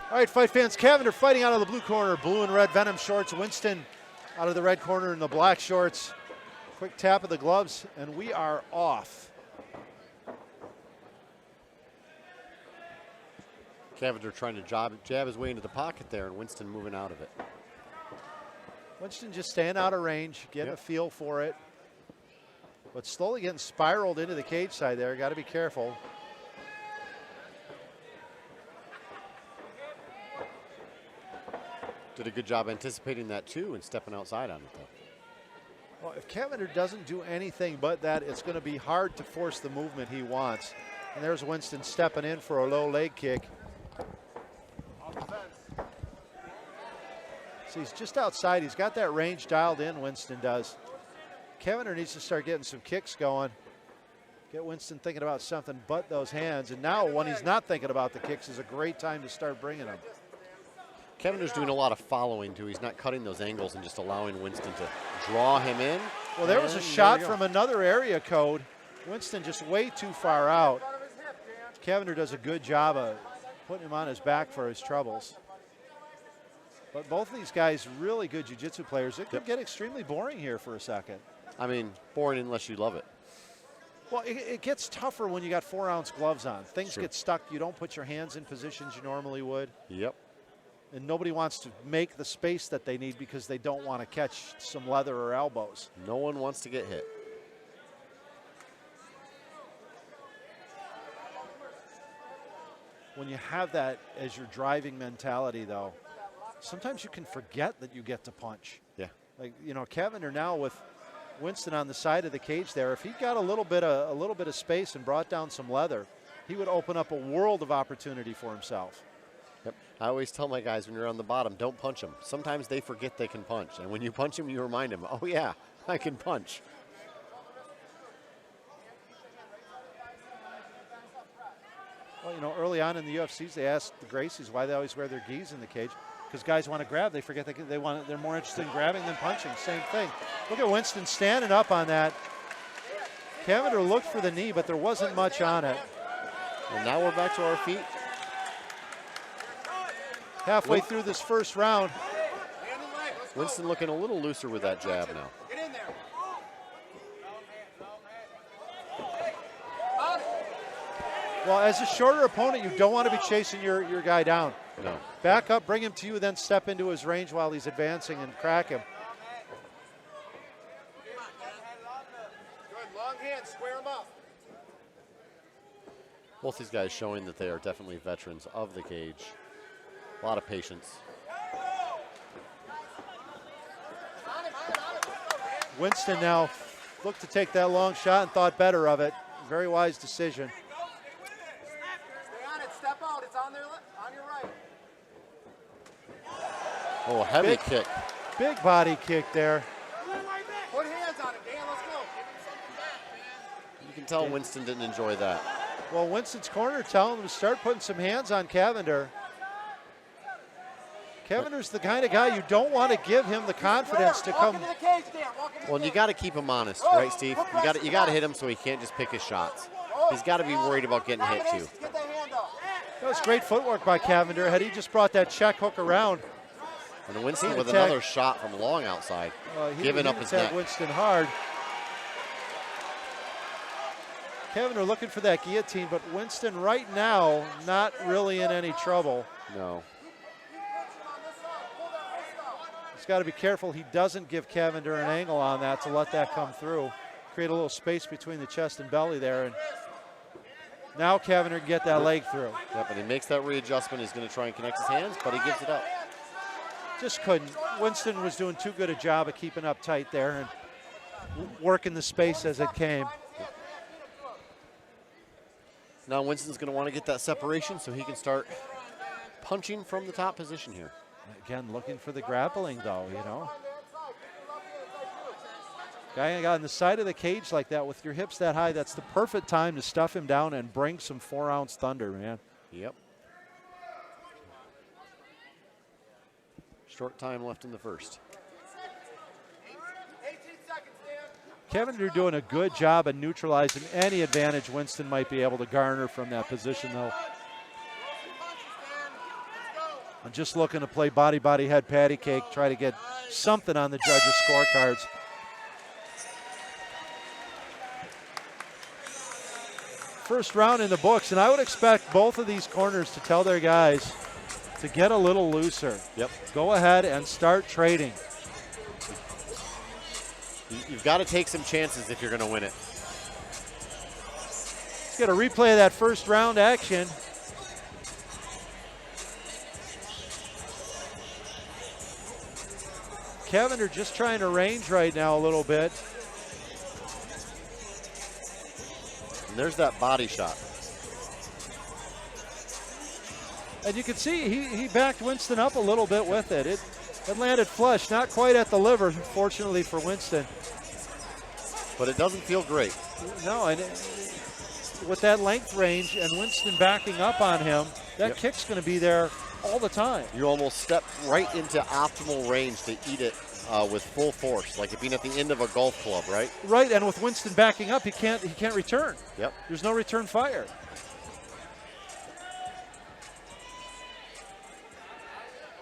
All right, fight fans, Cavender fighting out of the blue corner, blue and red Venom shorts. Winston out of the red corner in the black shorts. Quick tap of the gloves, and we are off. Cavender trying to jab his way into the pocket there, and Winston moving out of it. Winston just staying out of range, getting a feel for it. But slowly getting spiraled into the cage side there. Got to be careful. Did a good job anticipating that too and stepping outside on it though. Well, if Cavender doesn't do anything but that, it's going to be hard to force the movement he wants. And there's Winston stepping in for a low leg kick. So he's just outside. He's got that range dialed in, Winston does. Cavender needs to start getting some kicks going. Get Winston thinking about something but those hands. And now when he's not thinking about the kicks is a great time to start bringing them. Cavender's doing a lot of following too. He's not cutting those angles and just allowing Winston to draw him in. Well, there was a shot from another area code. Winston just way too far out. Cavender does a good job of putting him on his back for his troubles. But both of these guys, really good jiu-jitsu players. It could get extremely boring here for a second. I mean, boring unless you love it. Well, it gets tougher when you got 4-ounce gloves on. Things get stuck. You don't put your hands in positions you normally would. Yep. And nobody wants to make the space that they need because they don't want to catch some leather or elbows. No one wants to get hit. When you have that as your driving mentality, though, sometimes you can forget that you get to punch. Yeah. Like, you know, Cavender now with Winston on the side of the cage there, if he got a little bit of space and brought down some leather, he would open up a world of opportunity for himself. Yep. I always tell my guys when you're on the bottom, don't punch them. Sometimes they forget they can punch. And when you punch them, you remind them, oh, yeah, I can punch. Well, you know, early on in the UFCs, they asked the Gracies why they always wear their gis in the cage. Because guys want to grab. They forget they're more interested in grabbing than punching. Same thing. Look at Winston standing up on that. Cavender looked for the knee, but there wasn't much on it. And now we're back to our feet. Halfway through this first round. Winston looking a little looser with that jab now. Well, as a shorter opponent, you don't want to be chasing your guy down. No. Back up, bring him to you, then step into his range while he's advancing and crack him. Good, long hands, square him up. Both these guys showing that they are definitely veterans of the cage. A lot of patience. Winston now looked to take that long shot and thought better of it. Very wise decision. Stay on it, step out, it's on your right. Oh, a heavy kick. Big body kick there. Put hands on it, Dan, let's go. You can tell Winston didn't enjoy that. Well, Winston's corner telling him to start putting some hands on Cavender. Cavender's the kind of guy you don't want to give him the confidence to come. Well, and you got to keep him honest, right, Steve? You got to hit him so he can't just pick his shots. He's got to be worried about getting hit too. That was great footwork by Cavender. Had he just brought that check hook around. And Winston with another shot from long outside, giving up his neck. Winston hard. Cavender looking for that guillotine, but Winston right now not really in any trouble. No. He's got to be careful he doesn't give Cavender an angle on that to let that come through. Create a little space between the chest and belly there. And now Cavender can get that leg through. Yep, and he makes that readjustment. He's going to try and connect his hands, but he gives it up. Just couldn't. Winston was doing too good a job of keeping up tight there and working the space as it came. Now Winston's going to want to get that separation so he can start punching from the top position here. Again, looking for the grappling, though, you know. Guy got on the side of the cage like that with your hips that high, that's the perfect time to stuff him down and bring some 4-ounce thunder, man. Yep. Short time left in the first. 18 seconds, Dan. Cavender doing a good job of neutralizing any advantage Winston might be able to garner from that position, though. I'm just looking to play body, head, patty cake, try to get something on the judges' scorecards. First round in the books, and I would expect both of these corners to tell their guys to get a little looser. Yep. Go ahead and start trading. You've got to take some chances if you're going to win it. Let's get a replay of that first round action. Cavender just trying to range right now a little bit. And there's that body shot. And you can see he backed Winston up a little bit with it. It landed flush, not quite at the liver, fortunately for Winston. But it doesn't feel great. No, and with that length range and Winston backing up on him, that kick's going to be there all the time. You almost step right into optimal range to eat it with full force, like it being at the end of a golf club, right? Right, and with Winston backing up, he can't return. Yep. There's no return fire.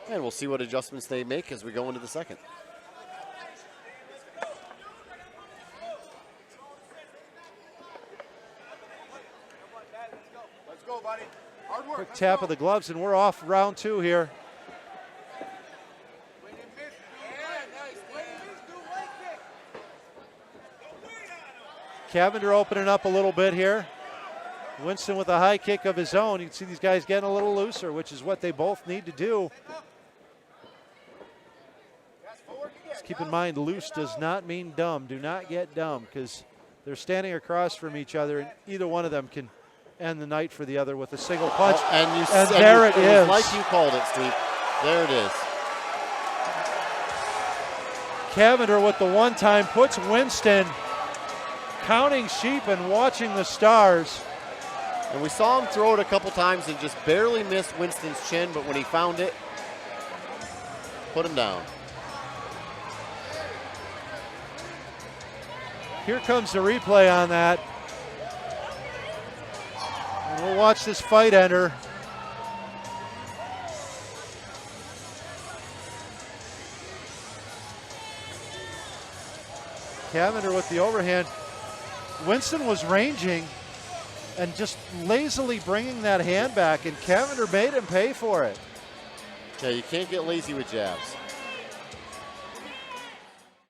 And we'll see what adjustments they make as we go into the second. Let's go, buddy. Hard work. Quick tap of the gloves, and we're off round 2 here. Cavender opening up a little bit here. Winston with a high kick of his own. You can see these guys getting a little looser, which is what they both need to do. Just keep in mind, loose does not mean dumb. Do not get dumb, because they're standing across from each other, and either one of them can end the night for the other with a single punch. And there it is. Like you called it, Steve. There it is. Cavender with the one-time puts Winston counting sheep and watching the stars. And we saw him throw it a couple times and just barely missed Winston's chin, but when he found it, put him down. Here comes the replay on that. And we'll watch this fight enter. Cavender with the overhand. Winston was ranging and just lazily bringing that hand back, and Cavender made him pay for it. Yeah, you can't get lazy with jabs.